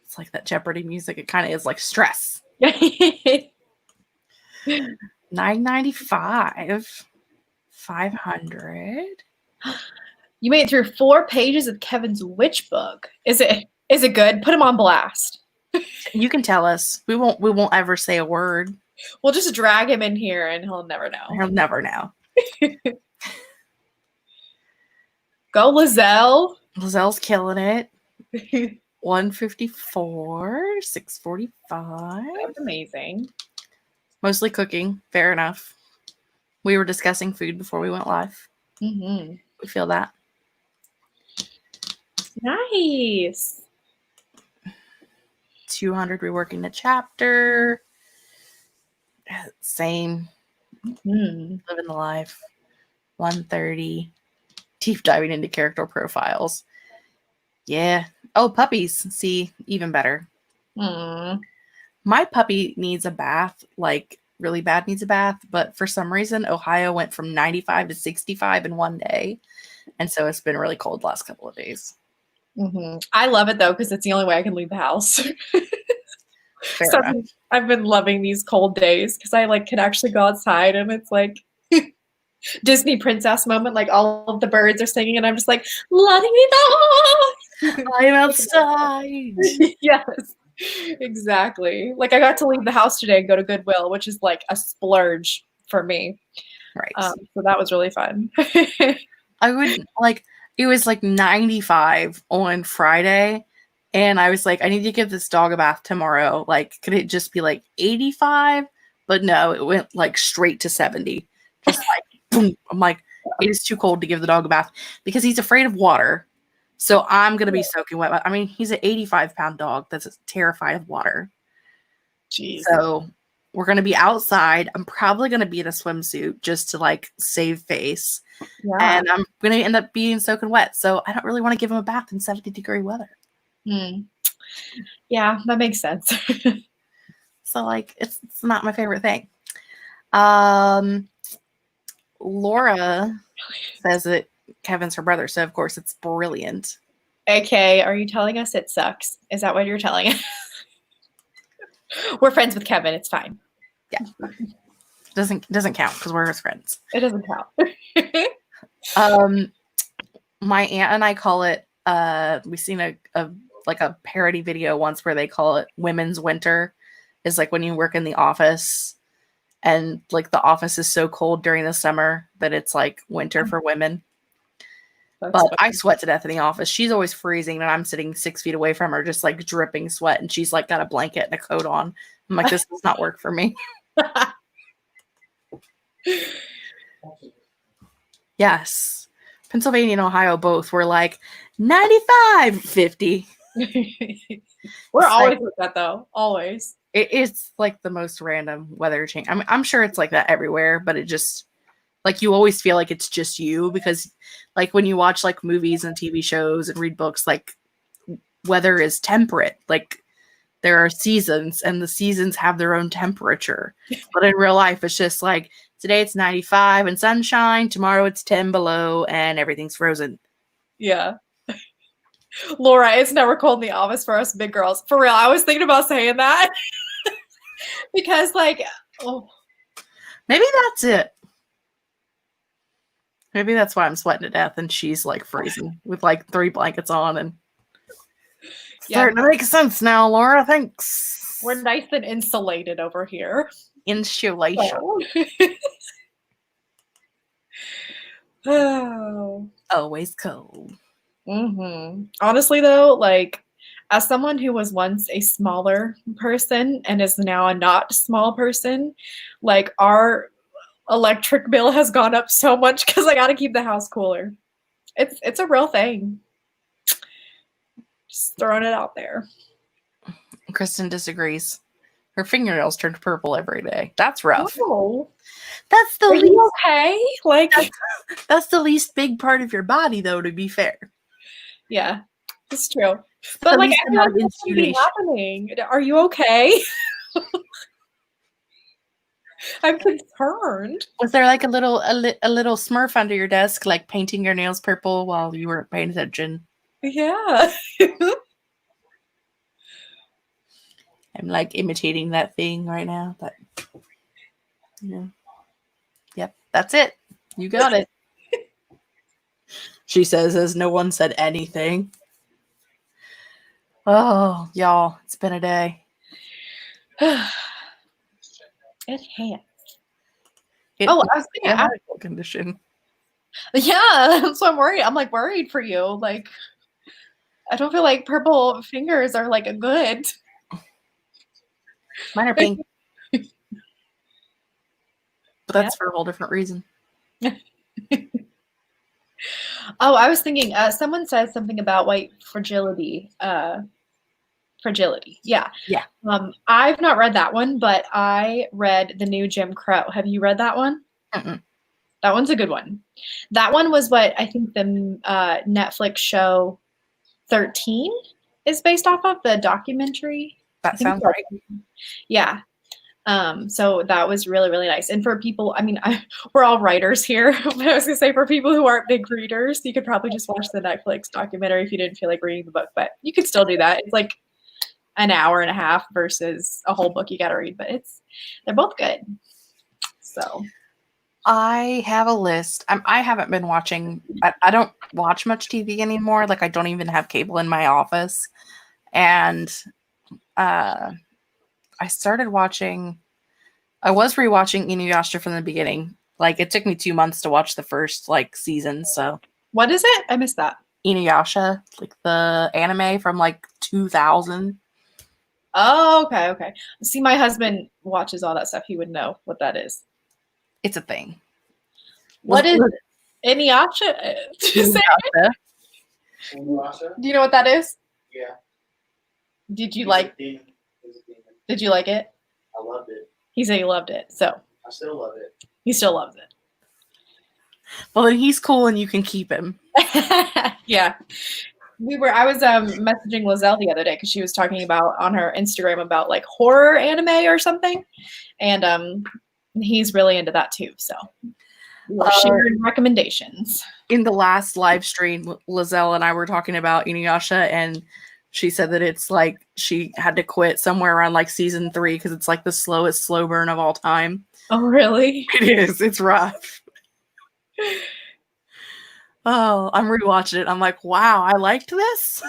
It's like that Jeopardy music. It kind of is like stress. $9.95. 500. You made it through 4 pages of Kevin's witch book. Is it good? Put him on blast. You can tell us. We won't ever say a word. We'll just drag him in here and he'll never know. He'll never know. Go Lizelle. Lizelle's killing it. 154, 645. That's amazing. Mostly cooking. Fair enough. We were discussing food before we went live. Mm-hmm. We feel that. Nice. 200 reworking the chapter. Same. Living the life. 130. Deep diving into character profiles. Yeah. Oh, puppies. See, even better. My puppy needs a bath, like really bad needs a bath, but for some reason, Ohio went from 95 to 65 in one day. And so it's been really cold the last couple of days. I love it though, because it's the only way I can leave the house. So I've been loving these cold days because I like can actually go outside and it's like Disney princess moment, like all of the birds are singing and I'm just like, letting me know. I'm outside. Yes, exactly. Like I got to leave the house today and go to Goodwill, which is like a splurge for me. Right. So that was really fun. I would like, it was like 95 on Friday. And I was like, I need to give this dog a bath tomorrow. Like, could it just be like 85? But no, it went like straight to 70. Just like, boom. I'm like, it is too cold to give the dog a bath because he's afraid of water. So I'm going to be soaking wet. I mean, he's an 85-pound dog that's terrified of water. Jeez. So we're going to be outside. I'm probably going to be in a swimsuit just to like save face. Yeah. And I'm going to end up being soaking wet. So I don't really want to give him a bath in 70-degree weather. Yeah, that makes sense. So like it's not my favorite thing. Laura says that Kevin's her brother, so of course it's brilliant. Okay, are you telling us it sucks? Is that what you're telling us? We're friends with Kevin, it's fine. Yeah. Doesn't count because we're his friends. It doesn't count. My aunt and I call it we've seen a parody video once where they call it women's winter. Is like when you work in the office and like the office is so cold during the summer that it's like winter for women. That's But I funny. sweat to death in the office. She's always freezing, and I'm sitting 6 feet away from her, just like dripping sweat, and she's like got a blanket and a coat on. I'm like, this does not work for me. Yes. Pennsylvania and Ohio both were like 95, 50. We're It's always like, with that though. Always. it's like the most random weather change. I mean, I'm sure it's like that everywhere, but it just like you always feel like it's just you because like when you watch like movies and TV shows and read books, like weather is temperate. Like there are seasons and the seasons have their own temperature. But in real life, it's just like today it's 95 and sunshine, tomorrow it's 10 below and everything's frozen. Yeah. Laura, it's never cold in the office for us big girls. For real, I was thinking about saying that. Because like, oh. Maybe that's it. Maybe that's why I'm sweating to death and she's like freezing with like 3 blankets on and starting to make sense now, Laura. Thanks. We're nice and insulated over here. Insulation. Oh. Always cold. Mm-hmm. Honestly, though, like as someone who was once a smaller person and is now a not small person, like our electric bill has gone up so much because I got to keep the house cooler. It's a real thing. Just throwing it out there. Kristen disagrees. Her fingernails turned purple every day. That's rough. Oh. That's the Are least you okay? Like that's the least big part of your body, though, to be fair. yeah, it's true. But like, I feel like what's happening? Are you okay? I'm concerned. Was there like a little Smurf under your desk, like painting your nails purple while you weren't paying attention? Yeah. I'm like imitating that thing right now, but yep, that's it. You got it. She says as no one said anything. Oh, y'all, it's been a day. It has. I was thinking a medical condition. Yeah, that's what I'm worried. I'm like worried for you. Like, I don't feel like purple fingers are like a good. Mine are pink. But that's for a whole different reason. Oh, I was thinking, someone said something about white fragility. Fragility. Yeah. Yeah. I've not read that one, but I read The New Jim Crow. Have you read that one? Mm-mm. That one's a good one. That one was what I think the Netflix show 13 is based off of, the documentary. That sounds right. Yeah. So that was really, really nice. And for people, I mean, we're all writers here, but I was gonna say for people who aren't big readers, you could probably just watch the Netflix documentary if you didn't feel like reading the book, but you could still do that. It's like an hour and a half versus a whole book you got to read, but they're both good. So I have a list. I haven't been watching. I don't watch much TV anymore. Like I don't even have cable in my office. And I started watching. I was rewatching Inuyasha from the beginning. Like it took me 2 months to watch the first like season. So what is it? I missed that. Inuyasha, like the anime from like 2000. Oh, okay. See, my husband watches all that stuff. He would know what that is. It's a thing. What is Inuyasha? Inuyasha. Do you know what that is? Yeah. Did you like it? I loved it. He said he loved it. So I still love it. He still loves it. Well, then he's cool and you can keep him. Yeah. I was messaging Lizelle the other day because she was talking about on her Instagram about like horror anime or something. And he's really into that too. So we're sharing recommendations. In the last live stream, Lizelle and I were talking about Inuyasha, and she said that it's like she had to quit somewhere around like season 3 because it's like the slowest slow burn of all time. Oh, really? It is. It's rough. Oh, I'm rewatching it. I'm like, wow, I liked this.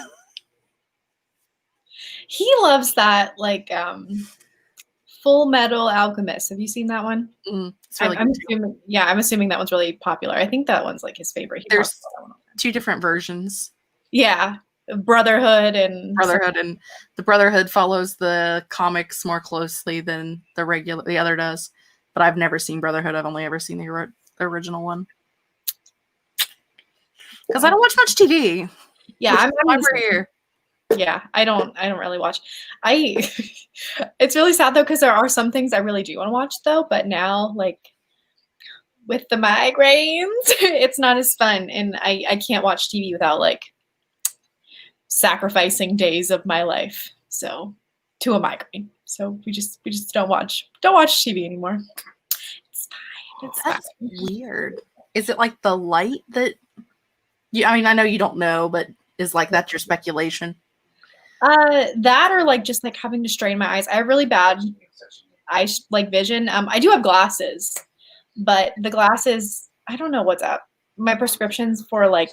He loves that, like, Full Metal Alchemist. Have you seen that one? It's really good. I'm assuming that one's really popular. I think that one's like his favorite. two different versions. Yeah, Brotherhood and the Brotherhood follows the comics more closely than the other does. But I've never seen Brotherhood. I've only ever seen the original one. Because I don't watch much TV. Yeah, I'm here. Yeah, I don't really watch. It's really sad though, because there are some things I really do want to watch though, but now like with the migraines, it's not as fun, and I can't watch TV without like sacrificing days of my life to a migraine. So we just don't watch TV anymore. It's fine. That's weird. Is it like the light that I mean, I know you don't know, but is like that's your speculation? That or like just like having to strain my eyes. I have really bad vision. I do have glasses, but the glasses, I don't know what's up. My prescriptions for like,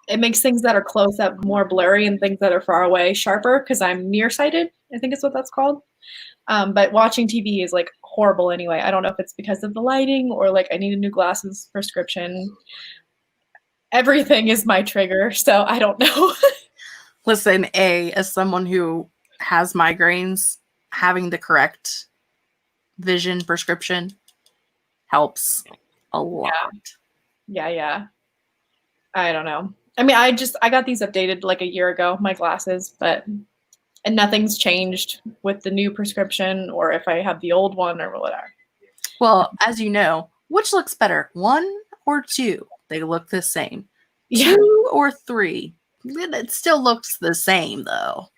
it makes things that are close up more blurry and things that are far away sharper because I'm nearsighted. I think it's what that's called. But watching TV is like horrible anyway. I don't know if it's because of the lighting or like I need a new glasses prescription. Everything is my trigger, so I don't know. Listen, as someone who has migraines, having the correct vision prescription helps a lot. Yeah. I don't know. I mean, I got these updated like a year ago, my glasses, and nothing's changed with the new prescription or if I have the old one or whatever. Well, as you know, which looks better, 1 or 2? They look the same. Yeah. 2 or 3? It still looks the same though.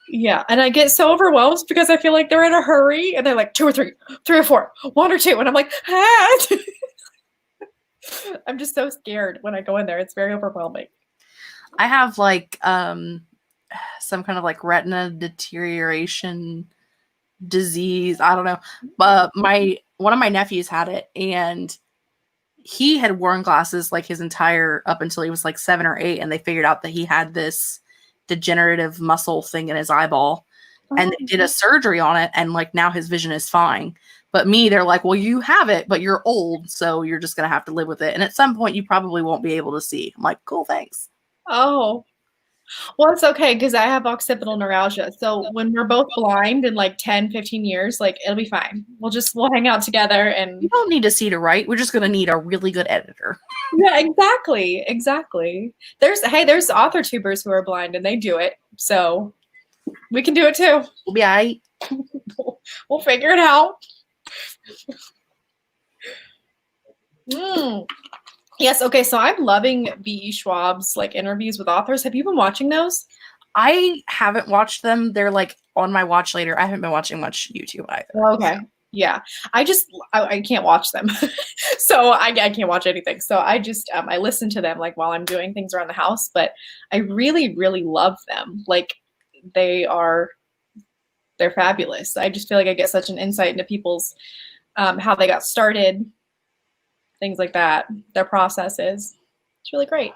Yeah, and I get so overwhelmed because I feel like they're in a hurry and they're like 2 or 3, 3 or 4, 1 or 2, and I'm like, ah! I'm just so scared when I go in there. It's very overwhelming. I have like some kind of like retina deterioration disease. I don't know, but one of my nephews had it, and he had worn glasses like his entire up until he was like 7 or 8, and they figured out that he had this degenerative muscle thing in his eyeball, and they did a surgery on it, and like now his vision is fine. But me, they're like, well, you have it, but you're old, so you're just gonna have to live with it, and at some point you probably won't be able to see. I'm like, cool, thanks. Oh, well, it's okay because I have occipital neuralgia. So when we're both blind in like 10, 15 years, like it'll be fine. We'll hang out together, and you don't need to see to write. We're just going to need a really good editor. Yeah, exactly. There's author-tubers who are blind and they do it. So we can do it too. We'll be all right. We'll figure it out. Yes. Okay. So I'm loving B.E. Schwab's like interviews with authors. Have you been watching those? I haven't watched them. They're like on my watch later. I haven't been watching much YouTube either. Okay. Yeah. I can't watch them. So I can't watch anything. So I just, I listen to them like while I'm doing things around the house, but I really, really love them. Like they're fabulous. I just feel like I get such an insight into people's, how they got started, things like that, their processes. It's really great.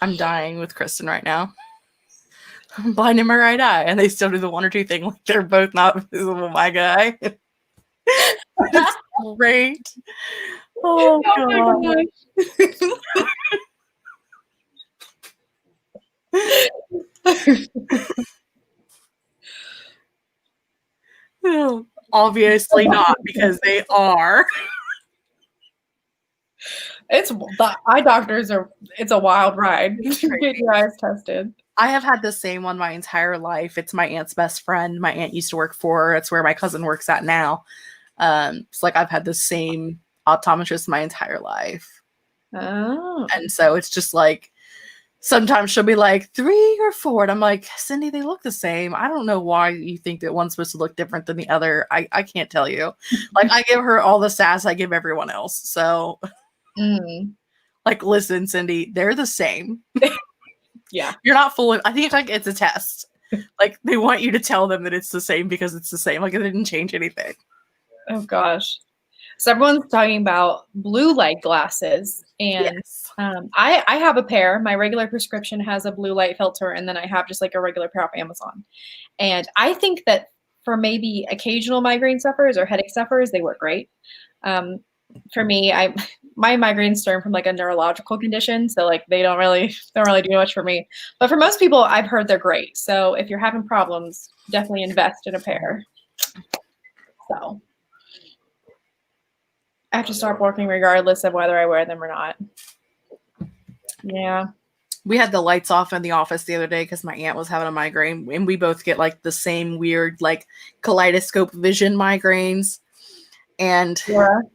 I'm dying with Kristen right now. I'm blind in my right eye, and they still do the 1 or 2 thing like they're both not visible, my guy. It's great. Oh my gosh. No, obviously not, because they are. The eye doctors it's a wild ride. Get your eyes tested. I have had the same one my entire life. It's my aunt's best friend. My aunt used to work for her. It's where my cousin works at now. It's like I've had the same optometrist my entire life. Oh. And so it's just like, sometimes she'll be like 3 or 4. And I'm like, Cindy, they look the same. I don't know why you think that one's supposed to look different than the other. I can't tell you. Like, I give her all the sass I give everyone else. So, like, listen, Cindy, they're the same. Yeah. You're not fooling. I think like it's a test. Like, they want you to tell them that it's the same because it's the same. Like, it didn't change anything. Oh, gosh. So everyone's talking about blue light glasses. And yes. I have a pair. My regular prescription has a blue light filter, and then I have just like a regular pair off Amazon. And I think that for maybe occasional migraine sufferers or headache sufferers, they work great. For me, my migraines stem from like a neurological condition, so like they don't really do much for me. But for most people, I've heard they're great. So if you're having problems, definitely invest in a pair. So I have to start working regardless of whether I wear them or not. Yeah. We had the lights off in the office the other day because my aunt was having a migraine, and we both get like the same weird like kaleidoscope vision migraines, and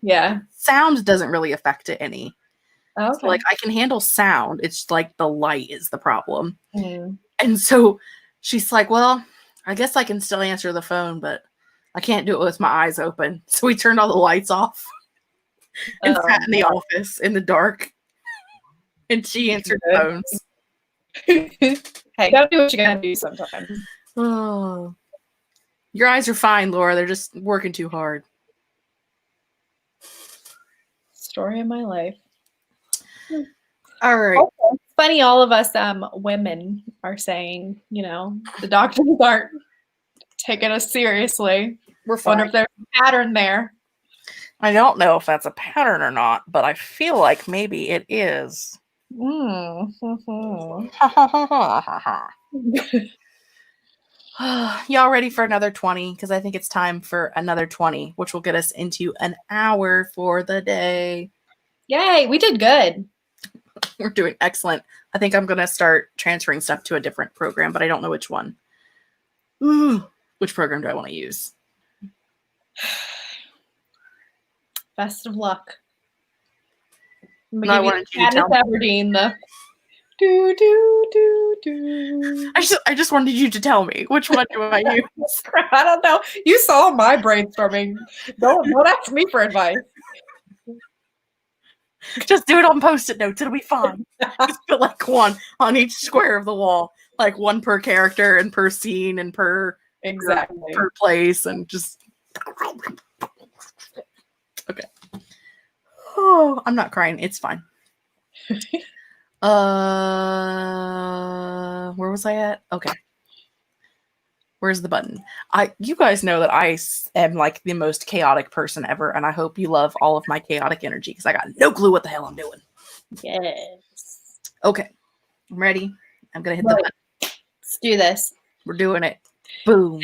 yeah, sound doesn't really affect it any. okay. So, like, I can handle sound. It's like the light is the problem. Mm. And so she's like, well, I guess I can still answer the phone, but I can't do it with my eyes open. So we turned all the lights off and sat in the office in the dark. And she answered phones. Hey, gotta do what you gotta do sometimes. Oh, your eyes are fine, Laura. They're just working too hard. Story of my life. All right. Okay. It's funny, all of us women are saying, you know, the doctors aren't taking us seriously. We're fine. Wonder if there's a pattern there. I don't know if that's a pattern or not, but I feel like maybe it is. Y'all ready for another 20? Because I think it's time for another 20, which will get us into an hour for the day. Yay, we did good. We're doing excellent. I think I'm going to start transferring stuff to a different program, but I don't know which one. Ooh, which program do I want to use? Best of luck. No, I wanted you to tell me. Aberdeen, the do do do do. I just wanted you to tell me which one do I use. I don't know. You saw my brainstorming. Don't ask me for advice. Just do it on Post-it notes. It'll be fine. Just put like one on each square of the wall, like one per character and per scene and per place, and just okay. Oh, I'm not crying. It's fine. Where was I at? Okay. Where's the button? You guys know that I am like the most chaotic person ever, and I hope you love all of my chaotic energy because I got no clue what the hell I'm doing. Yes. Okay. I'm ready. I'm gonna hit the button. Let's do this. We're doing it. Boom.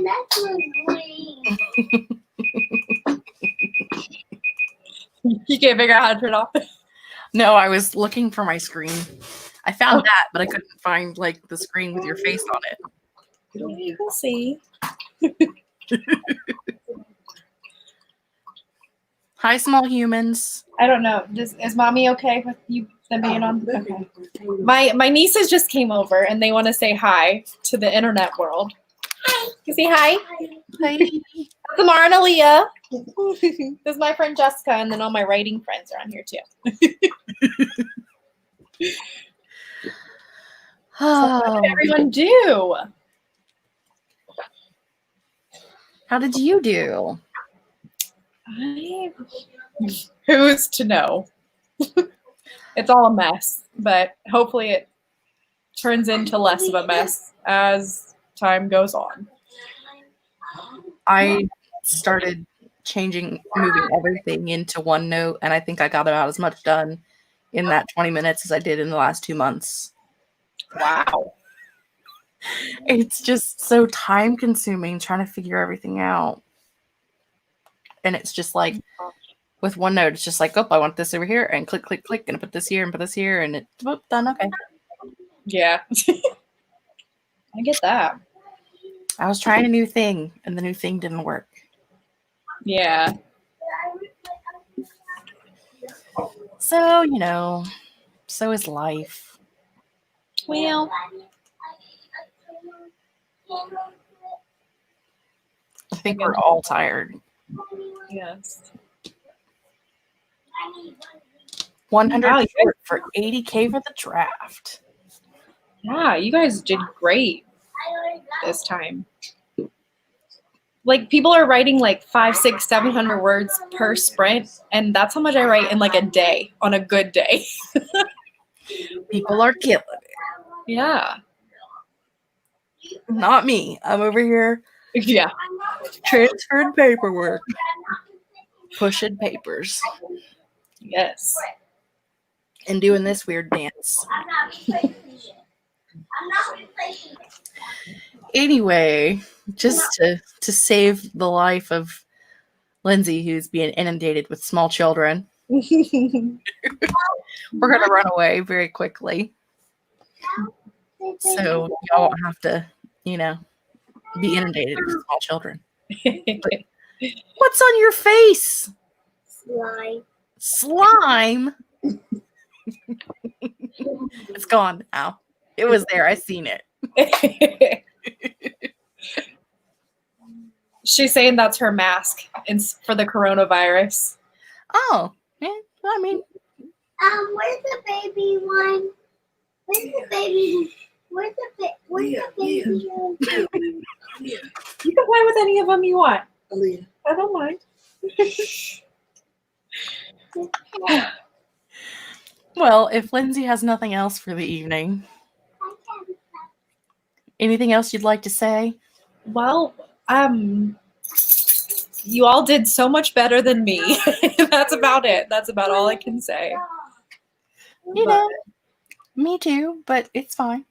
That's annoying. You can't figure out how to turn it off. No, I was looking for my screen. I found that, but I couldn't find like the screen with your face on it. We'll see. Hi, small humans. I don't know. Is mommy okay with you them being on? Okay. My nieces just came over and they want to say hi to the internet world. Hi. You say hi? Hi. Samara and Aaliyah. This is my friend Jessica, and then all my writing friends are on here too. So what did everyone do? How did you do? Who's to know? It's all a mess, but hopefully it turns into less of a mess as time goes on. I started moving everything into OneNote, and I think I got about as much done in that 20 minutes as I did in the last 2 months. Wow. It's just so time consuming trying to figure everything out. And it's just like with OneNote, it's just like, oh, I want this over here, and click, click, click, and put this here and put this here, and it's done. Okay. Yeah. I get that. I was trying a new thing, and the new thing didn't work. Yeah. So, you know, so is life. Well, I think we're all tired. yes. 100 Wow, for 80K for the draft. Yeah, you guys did great this time. Like, people are writing like 500, 600, 700 words per sprint, and that's how much I write in like a day, on a good day. People are killing it. Yeah. Not me. I'm over here Yeah. transferring paperwork, pushing papers, Yes. and doing this weird dance. Anyway, just to save the life of Lindsay, who's being inundated with small children, we're going to run away very quickly. So y'all won't have to, you know, be inundated with small children. But what's on your face? Slime. Slime? It's gone now. It was there. I seen it. She's saying that's her mask for the coronavirus. Oh, yeah, I mean. Where's the baby one? Where's the baby? Where's the baby one? You can play with any of them you want. Aaliyah. I don't mind. Well, if Lindsay has nothing else for the evening, anything else you'd like to say? Well, you all did so much better than me. That's about it. That's about all I can say. You know, me too, but it's fine.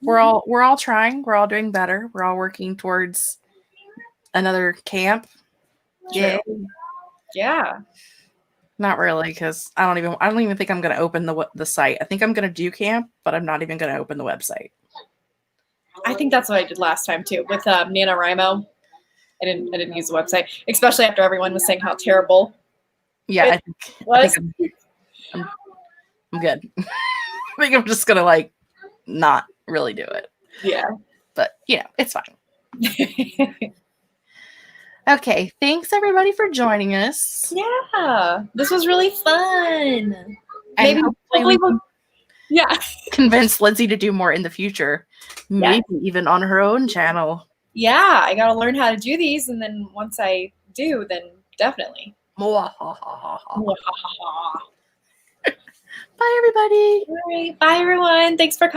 We're all trying. We're all doing better. We're all working towards another camp. Yeah. Yeah. Not really, because I don't even think I'm going to open the site. I think I'm going to do camp, but I'm not even going to open the website. I think that's what I did last time too with NaNoWriMo. I didn't use the website, especially after everyone was saying how terrible. Yeah, I think I'm good. I think I'm just gonna like not really do it. Yeah. But it's fine. Okay, thanks everybody for joining us. Yeah, this was really fun. Maybe hopefully we'll convince Lindsay to do more in the future. Maybe even on her own channel. Yeah, I gotta learn how to do these, and then once I do, then definitely. Bye, All everybody. right. Bye, everyone. Thanks for coming.